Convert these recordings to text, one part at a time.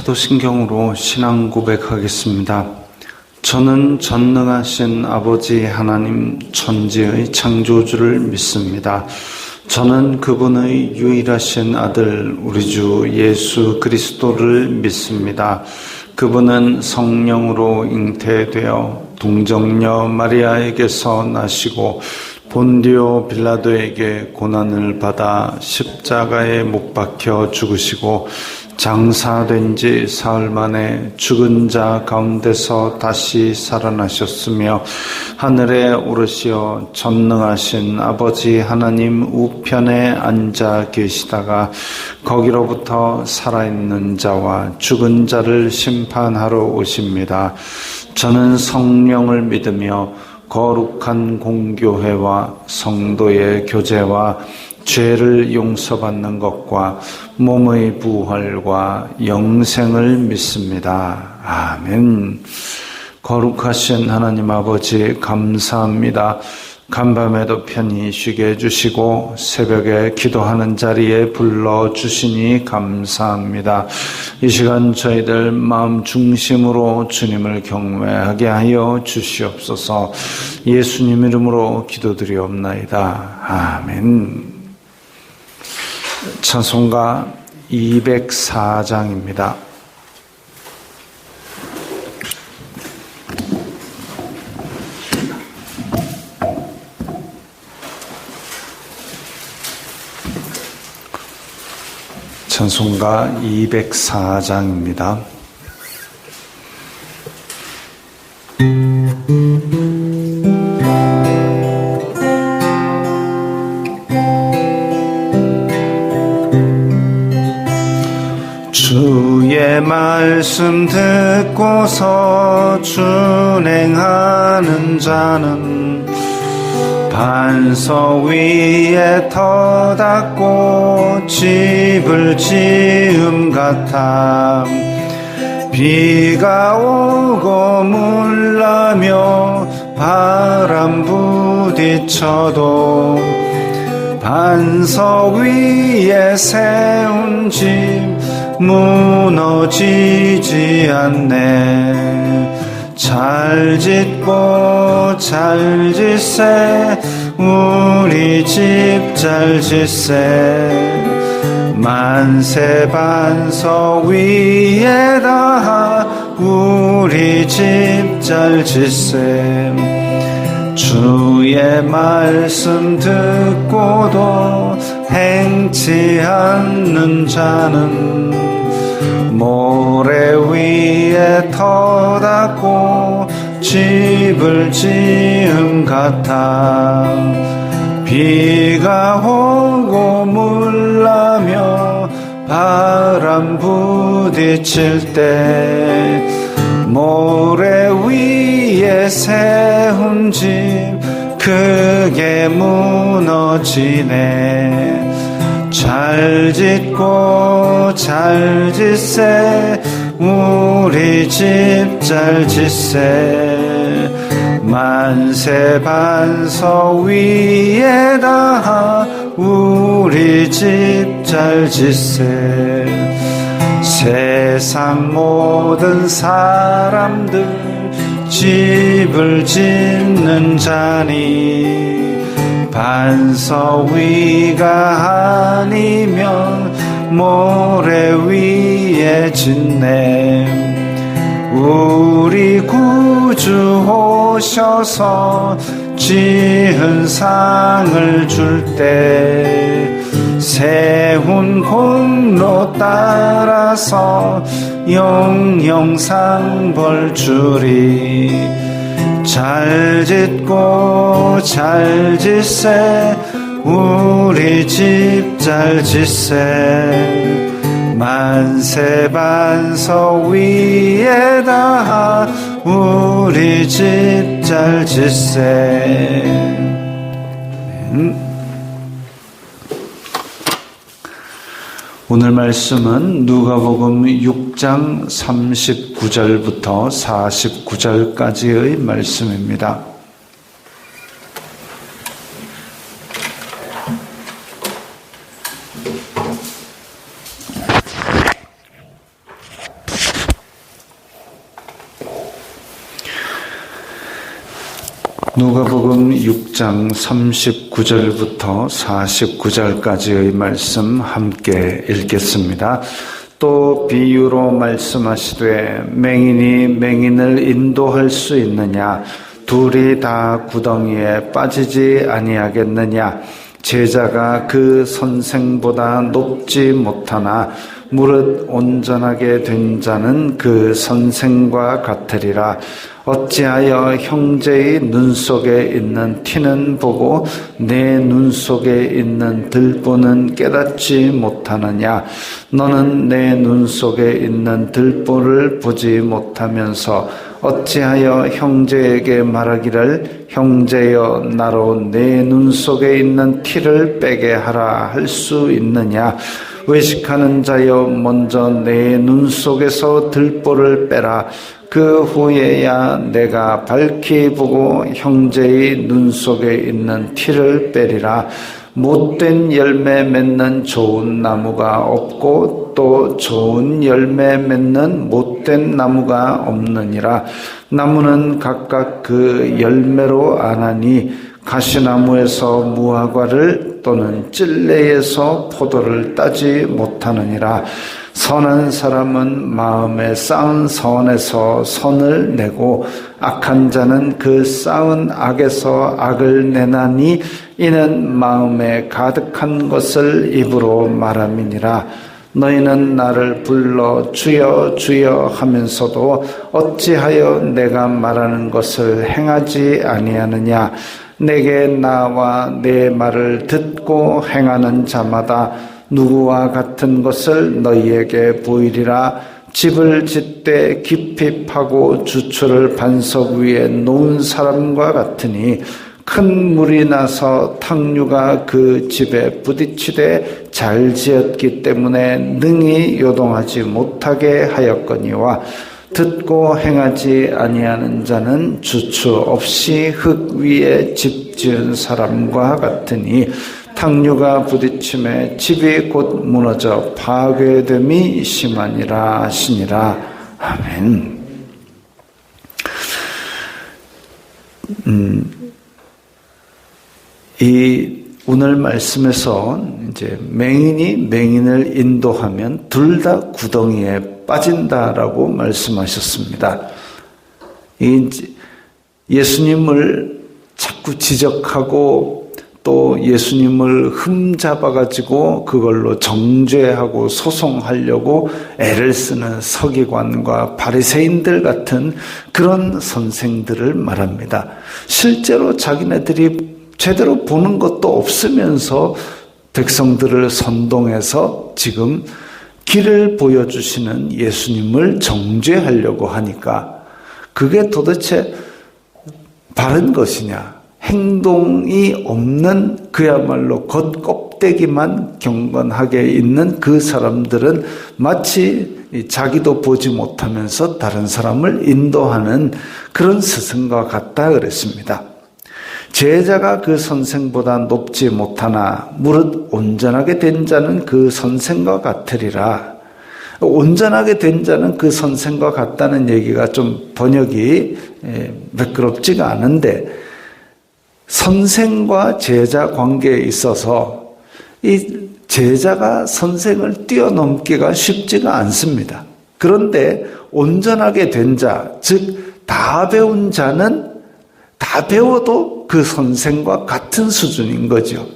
사도신경으로 신앙 고백하겠습니다. 저는 전능하신 아버지 하나님 천지의 창조주를 믿습니다. 저는 그분의 유일하신 아들 우리 주 예수 그리스도를 믿습니다. 그분은 성령으로 잉태되어 동정녀 마리아에게서 나시고 본디오 빌라도에게 고난을 받아 십자가에 못 박혀 죽으시고 장사된 지 사흘 만에 죽은 자 가운데서 다시 살아나셨으며 하늘에 오르시어 전능하신 아버지 하나님 우편에 앉아 계시다가 거기로부터 살아있는 자와 죽은 자를 심판하러 오십니다. 저는 성령을 믿으며 거룩한 공교회와 성도의 교제와 죄를 용서받는 것과 몸의 부활과 영생을 믿습니다. 아멘. 거룩하신 하나님 아버지 감사합니다. 간밤에도 편히 쉬게 해주시고 새벽에 기도하는 자리에 불러주시니 감사합니다. 이 시간 저희들 마음 중심으로 주님을 경외하게 하여 주시옵소서. 예수님 이름으로 기도드리옵나이다. 아멘. 찬송가 204장입니다. 찬송가 204장입니다. 주의 말씀 듣고서 준행하는 자는 반석 위에 터 닦고 집을 지음 같아 비가 오고 물 나며 바람 부딪혀도 반석 위에 세운 집 무너지지 않네. 잘 짓고 잘 짓세 우리 집 잘 짓세 만세 반석 위에다 우리 집 잘 짓세 주의 말씀 듣고도 행치 않는 자는 모래 위에 터 닦고 집을 지음 같아 비가 오고 물 나며 바람 부딪힐 때 모래 위에 세운 집 크게 무너지네. 잘 짓고 잘 짓세 우리 집 잘 짓세 만세 반석 위에다 우리 집 잘 짓세 세상 모든 사람들 집을 짓는 자니 반석 위가 아니면 모래 위에 짓네. 우리 구주 오셔서 지은 상을 줄 때 세운 공로 따라서 영영상 벌 주리. 잘 짓고 잘 짓세 우리 집 잘 짓세 만세 반석 위에다 우리 집 잘 짓세. 오늘 말씀은 누가복음 6장 39절부터 49절까지의 말씀입니다. 누가복음 6장 39절부터 49절까지의 말씀 함께 읽겠습니다. 또 비유로 말씀하시되 맹인이 맹인을 인도할 수 있느냐? 둘이 다 구덩이에 빠지지 아니하겠느냐? 제자가 그 선생보다 높지 못하나 무릇 온전하게 된 자는 그 선생과 같으리라. 어찌하여 형제의 눈 속에 있는 티는 보고 내 눈 속에 있는 들보는 깨닫지 못하느냐? 너는 내 눈 속에 있는 들보를 보지 못하면서 어찌하여 형제에게 말하기를 형제여 나로 내 눈 속에 있는 티를 빼게 하라 할 수 있느냐? 외식하는 자여 먼저 내 눈 속에서 들보를 빼라. 그 후에야 내가 밝히 보고 형제의 눈 속에 있는 티를 빼리라. 못된 열매 맺는 좋은 나무가 없고 또 좋은 열매 맺는 못된 나무가 없느니라. 나무는 각각 그 열매로 아나니 가시나무에서 무화과를 또는 찔레에서 포도를 따지 못하느니라. 선한 사람은 마음에 쌓은 선에서 선을 내고 악한 자는 그 쌓은 악에서 악을 내나니 이는 마음에 가득한 것을 입으로 말함이니라. 너희는 나를 불러 주여 주여 하면서도 어찌하여 내가 말하는 것을 행하지 아니하느냐? 내게 나와 내 말을 듣고 행하는 자마다 누구와 같은 것을 너희에게 보이리라. 집을 짓되 깊이 파고 주초를 반석 위에 놓은 사람과 같으니 큰 물이 나서 탕류가 그 집에 부딪히되 잘 지었기 때문에 능히 요동하지 못하게 하였거니와 듣고 행하지 아니하는 자는 주초 없이 흙 위에 집 지은 사람과 같으니 탕류가 부딪힘에 집이 곧 무너져 파괴됨이 심하니라 하시니라. 아멘. 이 오늘 말씀에서 이제 맹인이 맹인을 인도하면 둘 다 구덩이에 빠진다라고 말씀하셨습니다. 예수님을 자꾸 지적하고 또 예수님을 흠잡아가지고 그걸로 정죄하고 소송하려고 애를 쓰는 서기관과 바리새인들 같은 그런 선생들을 말합니다. 실제로 자기네들이 제대로 보는 것도 없으면서 백성들을 선동해서 지금 길을 보여주시는 예수님을 정죄하려고 하니까 그게 도대체 바른 것이냐? 행동이 없는 그야말로 겉껍데기만 경건하게 있는 그 사람들은 마치 자기도 보지 못하면서 다른 사람을 인도하는 그런 스승과 같다 그랬습니다. 제자가 그 선생보다 높지 못하나 무릇 온전하게 된 자는 그 선생과 같으리라. 온전하게 된 자는 그 선생과 같다는 얘기가 좀 번역이 매끄럽지가 않은데 선생과 제자 관계에 있어서 이 제자가 선생을 뛰어넘기가 쉽지가 않습니다. 그런데 온전하게 된 자, 즉 다 배운 자는 다 배워도 그 선생과 같은 수준인 거죠.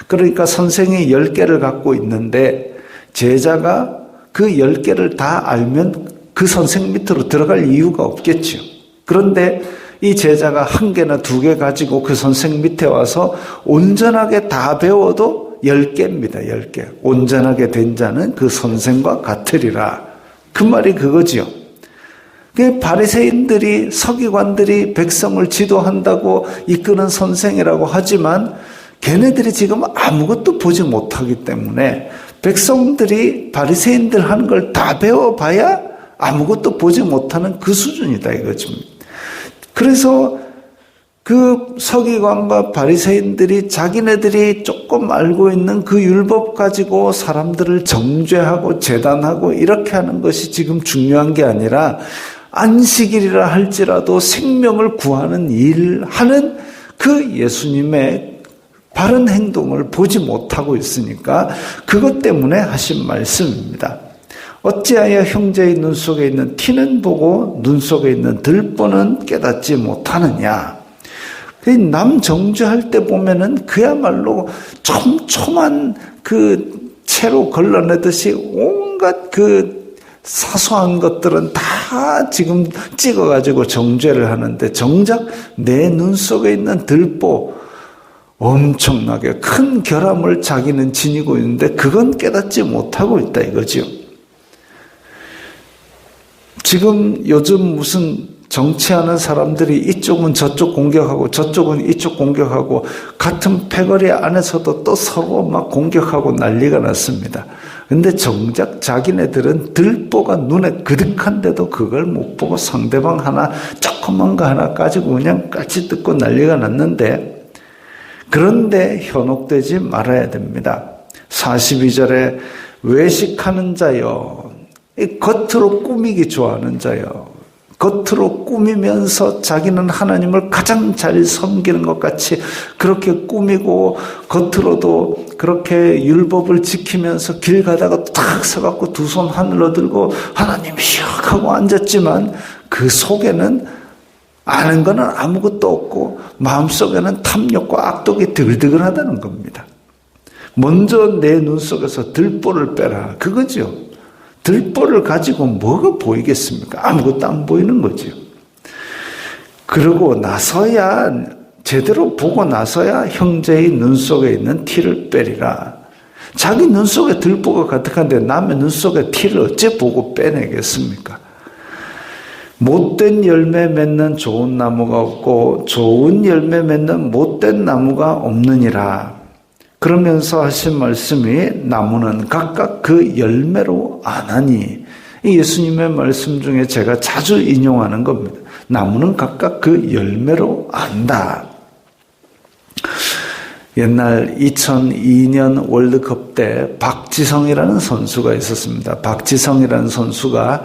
그러니까 선생이 10개를 갖고 있는데 제자가 그 10개를 다 알면 그 선생 밑으로 들어갈 이유가 없겠죠. 그런데 이 제자가 1개나 2개 가지고 그 선생 밑에 와서 온전하게 다 배워도 10개입니다. 10개. 온전하게 된 자는 그 선생과 같으리라. 그 말이 그거지요. 바리새인들이 서기관들이 백성을 지도한다고 이끄는 선생이라고 하지만 걔네들이 지금 아무것도 보지 못하기 때문에 백성들이 바리새인들 하는 걸 다 배워봐야 아무것도 보지 못하는 그 수준이다 이거죠. 그래서 그 서기관과 바리새인들이 자기네들이 조금 알고 있는 그 율법 가지고 사람들을 정죄하고 재단하고 이렇게 하는 것이 지금 중요한 게 아니라 안식일이라 할지라도 생명을 구하는 일 하는 그 예수님의 바른 행동을 보지 못하고 있으니까 그것 때문에 하신 말씀입니다. 어찌하여 형제의 눈 속에 있는 티는 보고 눈 속에 있는 들보는 깨닫지 못하느냐. 남 정죄할 때 보면은 그야말로 촘촘한 그 채로 걸러내듯이 온갖 그 사소한 것들은 다 지금 찍어가지고 정죄를 하는데 정작 내 눈 속에 있는 들보 엄청나게 큰 결함을 자기는 지니고 있는데 그건 깨닫지 못하고 있다 이거죠. 지금 요즘 무슨 정치하는 사람들이 이쪽은 저쪽 공격하고 저쪽은 이쪽 공격하고 같은 패거리 안에서도 또 서로 막 공격하고 난리가 났습니다. 근데 정작 자기네들은 들보가 눈에 그득한데도 그걸 못 보고 상대방 하나 조그만 거 하나 가지고 그냥 깔치 뜯고 난리가 났는데 그런데 현혹되지 말아야 됩니다. 42절에 외식하는 자여 겉으로 꾸미기 좋아하는 자여 겉으로 꾸미면서 자기는 하나님을 가장 잘 섬기는 것 같이 그렇게 꾸미고 겉으로도 그렇게 율법을 지키면서 길 가다가 탁 서갖고 두 손 하늘로 들고 하나님이시여 하고 앉았지만 그 속에는 아는 거는 아무것도 없고 마음속에는 탐욕과 악독이 드글드글하다는 겁니다. 먼저 내 눈 속에서 들보를 빼라 그거죠. 들보를 가지고 뭐가 보이겠습니까? 아무것도 안 보이는 거죠. 그러고 나서야 제대로 보고 나서야 형제의 눈 속에 있는 티를 빼리라. 자기 눈 속에 들보가 가득한데 남의 눈 속에 티를 어째 보고 빼내겠습니까? 못된 열매 맺는 좋은 나무가 없고 좋은 열매 맺는 못된 나무가 없느니라. 그러면서 하신 말씀이 나무는 각각 그 열매로 아나니. 이 예수님의 말씀 중에 제가 자주 인용하는 겁니다. 나무는 각각 그 열매로 안다. 옛날 2002년 월드컵 때 박지성이라는 선수가 있었습니다. 박지성이라는 선수가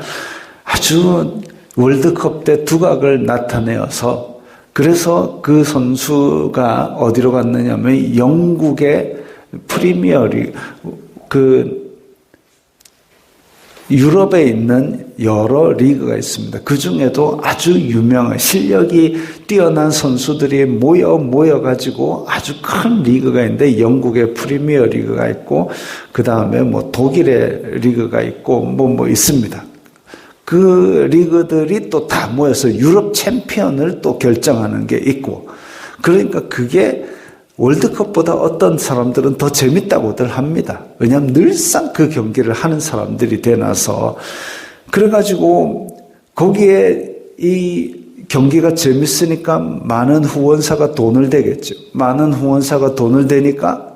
아주 월드컵 때 두각을 나타내어서 그래서 그 선수가 어디로 갔느냐면 영국의 프리미어리그 유럽에 있는 여러 리그가 있습니다. 그 중에도 아주 유명한 실력이 뛰어난 선수들이 모여가지고 아주 큰 리그가 있는데 영국의 프리미어 리그가 있고 그 다음에 뭐 독일의 리그가 있고 뭐 있습니다. 그 리그들이 또 다 모여서 유럽 챔피언을 또 결정하는 게 있고 그러니까 그게 월드컵보다 어떤 사람들은 더 재밌다고들 합니다. 왜냐하면 늘상 그 경기를 하는 사람들이 되나서 그래가지고 거기에 이 경기가 재밌으니까 많은 후원사가 돈을 대겠죠. 많은 후원사가 돈을 대니까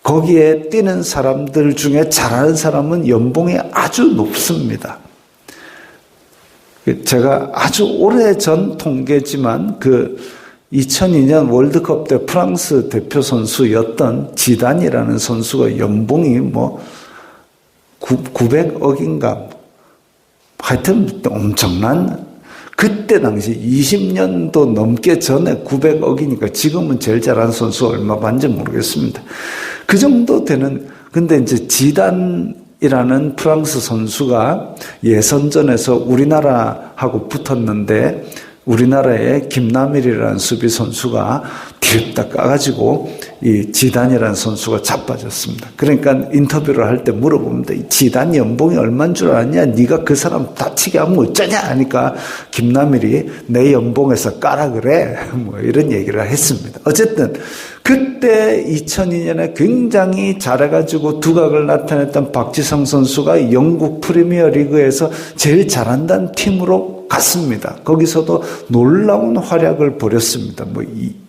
거기에 뛰는 사람들 중에 잘하는 사람은 연봉이 아주 높습니다. 제가 아주 오래전 통계지만 그 2002년 월드컵 때 프랑스 대표 선수였던 지단이라는 선수가 연봉이 뭐 900억인가 하여튼 엄청난 그때 당시 20년도 넘게 전에 900억이니까 지금은 제일 잘하는 선수가 얼마 받는지 모르겠습니다. 그 정도 되는 근데 이제 지단이라는 프랑스 선수가 예선전에서 우리나라하고 붙었는데 우리나라의 김남일이라는 수비 선수가 뒤집다 까가지고 이 지단이라는 선수가 자빠졌습니다. 그러니까 인터뷰를 할 때 물어봅니다. 이 지단 연봉이 얼마인 줄 아냐? 네가 그 사람 다치게 하면 어쩌냐? 하니까 김남일이 내 연봉에서 까라 그래. 뭐 이런 얘기를 했습니다. 어쨌든 그때 2002년에 굉장히 잘해가지고 두각을 나타냈던 박지성 선수가 영국 프리미어 리그에서 제일 잘한다는 팀으로 갔습니다. 거기서도 놀라운 활약을 벌였습니다. 뭐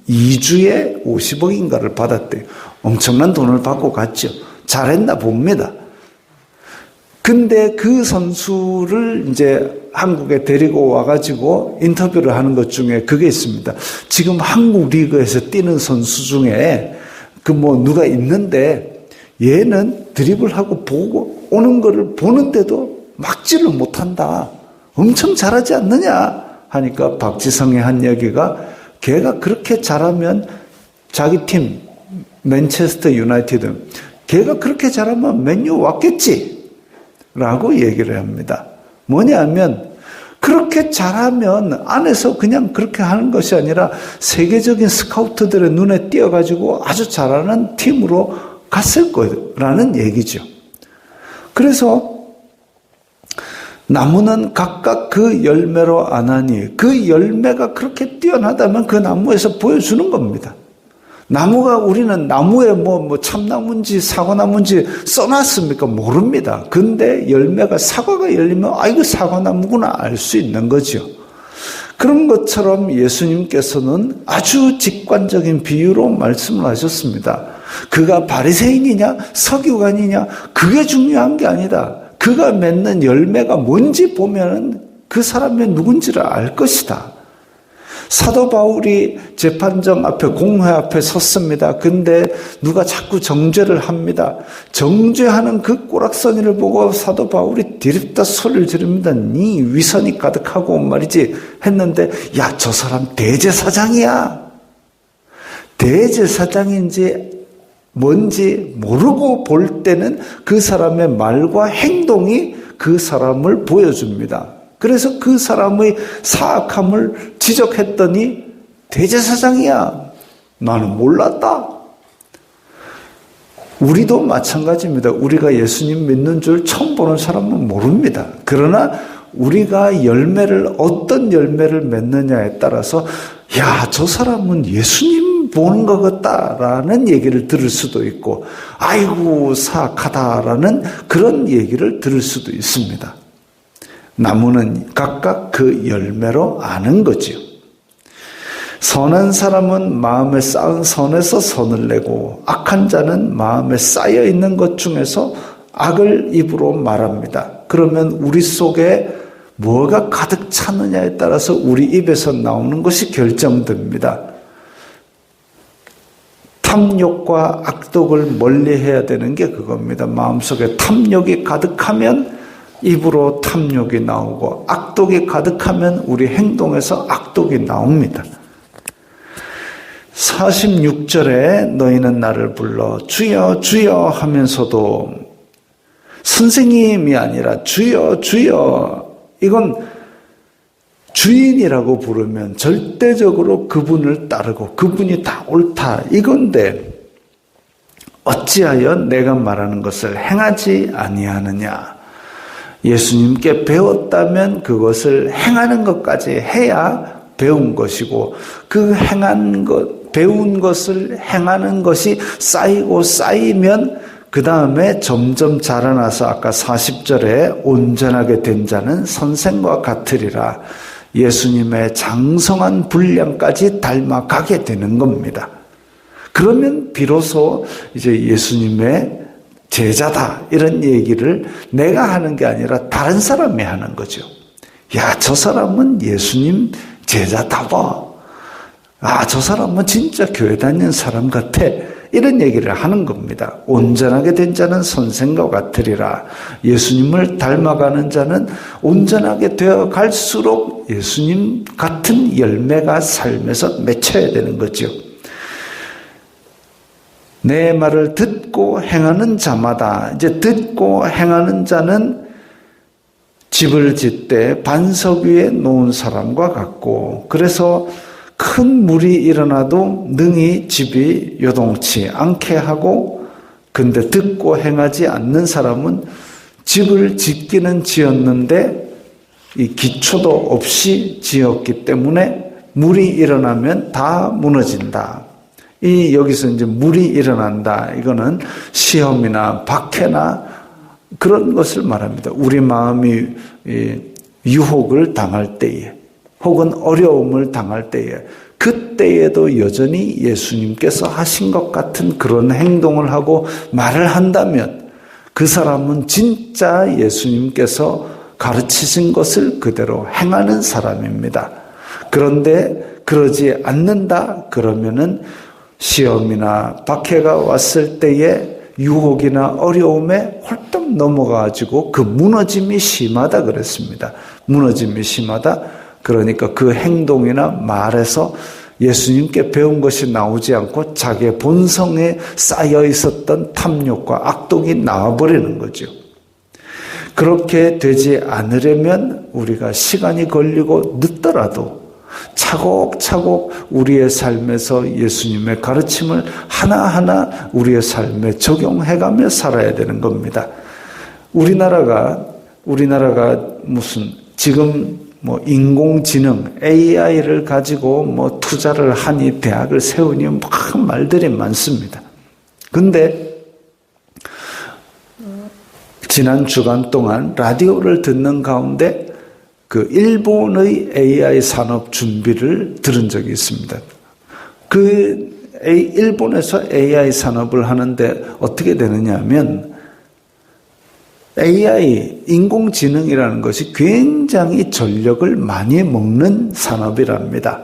2주에 50억인가를 받았대요. 엄청난 돈을 받고 갔죠. 잘했나 봅니다. 근데 그 선수를 이제 한국에 데리고 와가지고 인터뷰를 하는 것 중에 그게 있습니다. 지금 한국 리그에서 뛰는 선수 중에 그 뭐 누가 있는데 얘는 드리블하고 보고 오는 거를 보는데도 막지를 못한다. 엄청 잘하지 않느냐 하니까 박지성의 한 얘기가 걔가 그렇게 잘하면 자기 팀 맨체스터 유나이티드 걔가 그렇게 잘하면 맨유 왔겠지 라고 얘기를 합니다. 뭐냐면 그렇게 잘하면 안에서 그냥 그렇게 하는 것이 아니라 세계적인 스카우트들의 눈에 띄어가지고 아주 잘하는 팀으로 갔을 거라는 얘기죠. 그래서 나무는 각각 그 열매로 아나니 그 열매가 그렇게 뛰어나다면 그 나무에서 보여주는 겁니다. 나무가 우리는 나무에 뭐 참나무인지 사과나무인지 써놨습니까? 모릅니다. 근데 열매가 사과가 열리면 이거 사과나무구나 알 수 있는 거죠. 그런 것처럼 예수님께서는 아주 직관적인 비유로 말씀을 하셨습니다. 그가 바리새인이냐 서기관이냐 그게 중요한 게 아니다. 그가 맺는 열매가 뭔지 보면 그 사람이 누군지를 알 것이다. 사도 바울이 재판정 앞에 공회 앞에 섰습니다. 근데 누가 자꾸 정죄를 합니다. 정죄하는 그 꼬락서니를 보고 사도 바울이 디립다 소리를 지릅니다. 네 위선이 가득하고 말이지 했는데 야, 저 사람 대제사장이야. 대제사장인지 뭔지 모르고 볼 때는 그 사람의 말과 행동이 그 사람을 보여줍니다. 그래서 그 사람의 사악함을 지적했더니 대제사장이야. 나는 몰랐다. 우리도 마찬가지입니다. 우리가 예수님 믿는 줄 처음 보는 사람은 모릅니다. 그러나 우리가 열매를 어떤 열매를 맺느냐에 따라서 야, 저 사람은 예수님 보는 것 같다라는 얘기를 들을 수도 있고 아이고 사악하다라는 그런 얘기를 들을 수도 있습니다. 나무는 각각 그 열매로 아는 거지요. 선한 사람은 마음에 쌓은 선에서 선을 내고 악한 자는 마음에 쌓여 있는 것 중에서 악을 입으로 말합니다. 그러면 우리 속에 뭐가 가득 차느냐에 따라서 우리 입에서 나오는 것이 결정됩니다. 탐욕과 악독을 멀리해야 되는 게 그겁니다. 마음속에 탐욕이 가득하면 입으로 탐욕이 나오고 악독이 가득하면 우리 행동에서 악독이 나옵니다. 46절에 너희는 나를 불러 주여 주여 하면서도 선생님이 아니라 주여 주여 이건 주인이라고 부르면 절대적으로 그분을 따르고 그분이 다 옳다 이건데 어찌하여 내가 말하는 것을 행하지 아니하느냐. 예수님께 배웠다면 그것을 행하는 것까지 해야 배운 것이고 그 행한 것, 배운 것을 행하는 것이 쌓이고 쌓이면 그 다음에 점점 자라나서 아까 40절에 온전하게 된 자는 선생과 같으리라. 예수님의 장성한 분량까지 닮아가게 되는 겁니다. 그러면 비로소 이제 예수님의 제자다 이런 얘기를 내가 하는 게 아니라 다른 사람이 하는 거죠. 야, 저 사람은 예수님 제자다워. 아, 저 사람은 진짜 교회 다니는 사람 같아. 이런 얘기를 하는 겁니다. 온전하게 된 자는 선생과 같으리라. 예수님을 닮아가는 자는 온전하게 되어 갈수록 예수님 같은 열매가 삶에서 맺혀야 되는 거죠. 내 말을 듣고 행하는 자마다 이제 듣고 행하는 자는 집을 짓되 반석 위에 놓은 사람과 같고 그래서 큰 물이 일어나도 능히 집이 요동치 않게 하고 근데 듣고 행하지 않는 사람은 집을 짓기는 지었는데 이 기초도 없이 지었기 때문에 물이 일어나면 다 무너진다. 이 여기서 이제 물이 일어난다. 이거는 시험이나 박해나 그런 것을 말합니다. 우리 마음이 유혹을 당할 때에 혹은 어려움을 당할 때에 그때에도 여전히 예수님께서 하신 것 같은 그런 행동을 하고 말을 한다면 그 사람은 진짜 예수님께서 가르치신 것을 그대로 행하는 사람입니다. 그런데 그러지 않는다 그러면은 시험이나 박해가 왔을 때에 유혹이나 어려움에 홀딱 넘어가지고 그 무너짐이 심하다 그랬습니다. 무너짐이 심하다. 그러니까 그 행동이나 말에서 예수님께 배운 것이 나오지 않고 자기의 본성에 쌓여 있었던 탐욕과 악독이 나와버리는 거죠. 그렇게 되지 않으려면 우리가 시간이 걸리고 늦더라도 차곡차곡 우리의 삶에서 예수님의 가르침을 하나하나 우리의 삶에 적용해가며 살아야 되는 겁니다. 우리나라가 무슨 지금 뭐 인공지능 AI를 가지고 뭐 투자를 하니 대학을 세우니 막 말들이 많습니다. 근데 지난 주간 동안 라디오를 듣는 가운데 그 일본의 AI 산업 준비를 들은 적이 있습니다. 일본에서 AI 산업을 하는데 어떻게 되느냐 하면 AI, 인공지능이라는 것이 굉장히 전력을 많이 먹는 산업이랍니다.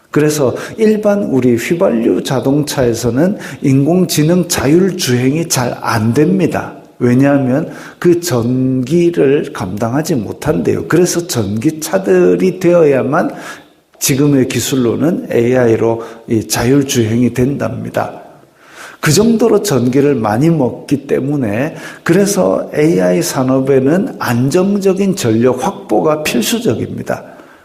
그래서 일반 우리 휘발유 자동차에서는 인공지능 자율주행이 잘 안 됩니다. 왜냐하면 그 전기를 감당하지 못한대요. 그래서 전기차들이 되어야만 지금의 기술로는 AI로 자율주행이 된답니다. 그 정도로 전기를 많이 먹기 때문에 그래서 AI 산업에는 안정적인 전력 확보가 필수적입니다.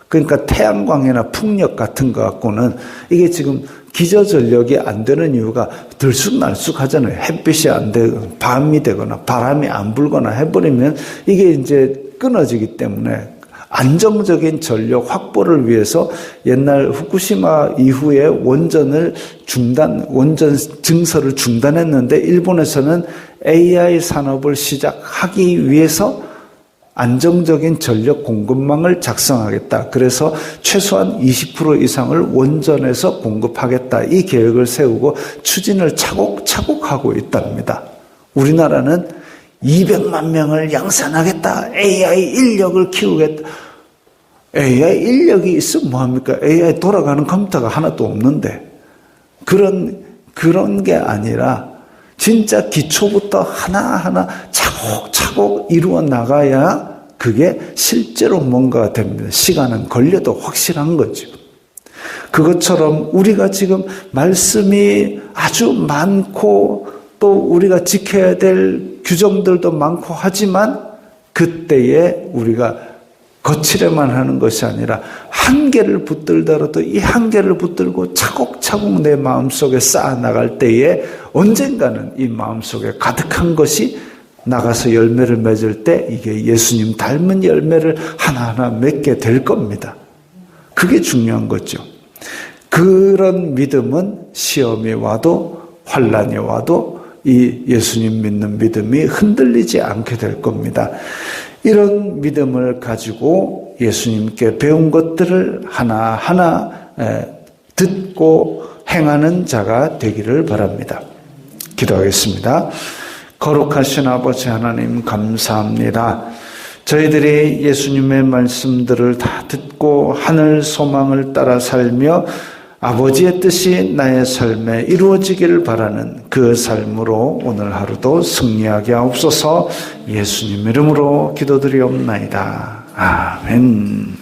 그러니까 태양광이나 풍력 같은 거 갖고는 이게 지금 기저전력이 안 되는 이유가 들쑥날쑥 하잖아요. 햇빛이 안 되거나 밤이 되거나 바람이 안 불거나 해버리면 이게 이제 끊어지기 때문에 안정적인 전력 확보를 위해서 옛날 후쿠시마 이후에 원전 증설을 중단했는데 일본에서는 AI 산업을 시작하기 위해서 안정적인 전력 공급망을 작성하겠다. 그래서 최소한 20% 이상을 원전에서 공급하겠다. 이 계획을 세우고 추진을 차곡차곡 하고 있답니다. 우리나라는 200만 명을 양산하겠다. AI 인력을 키우겠다. AI 인력이 있으면 뭐합니까? AI 돌아가는 컴퓨터가 하나도 없는데. 그런 게 아니라 진짜 기초부터 하나하나 차곡차곡 이루어 나가야 그게 실제로 뭔가가 됩니다. 시간은 걸려도 확실한 거죠. 그것처럼 우리가 지금 말씀이 아주 많고 또 우리가 지켜야 될 규정들도 많고 하지만 그때에 우리가 거치려만 하는 것이 아니라 한계를 붙들더라도 이 한계를 붙들고 차곡차곡 내 마음속에 쌓아나갈 때에 언젠가는 이 마음속에 가득한 것이 나가서 열매를 맺을 때 이게 예수님 닮은 열매를 하나하나 맺게 될 겁니다. 그게 중요한 거죠. 그런 믿음은 시험이 와도 환난이 와도 이 예수님 믿는 믿음이 흔들리지 않게 될 겁니다. 이런 믿음을 가지고 예수님께 배운 것들을 하나하나 듣고 행하는 자가 되기를 바랍니다. 기도하겠습니다. 거룩하신 아버지 하나님 감사합니다. 저희들이 예수님의 말씀들을 다 듣고 하늘 소망을 따라 살며 아버지의 뜻이 나의 삶에 이루어지기를 바라는 그 삶으로 오늘 하루도 승리하게 하옵소서. 예수님 이름으로 기도드리옵나이다. 아멘.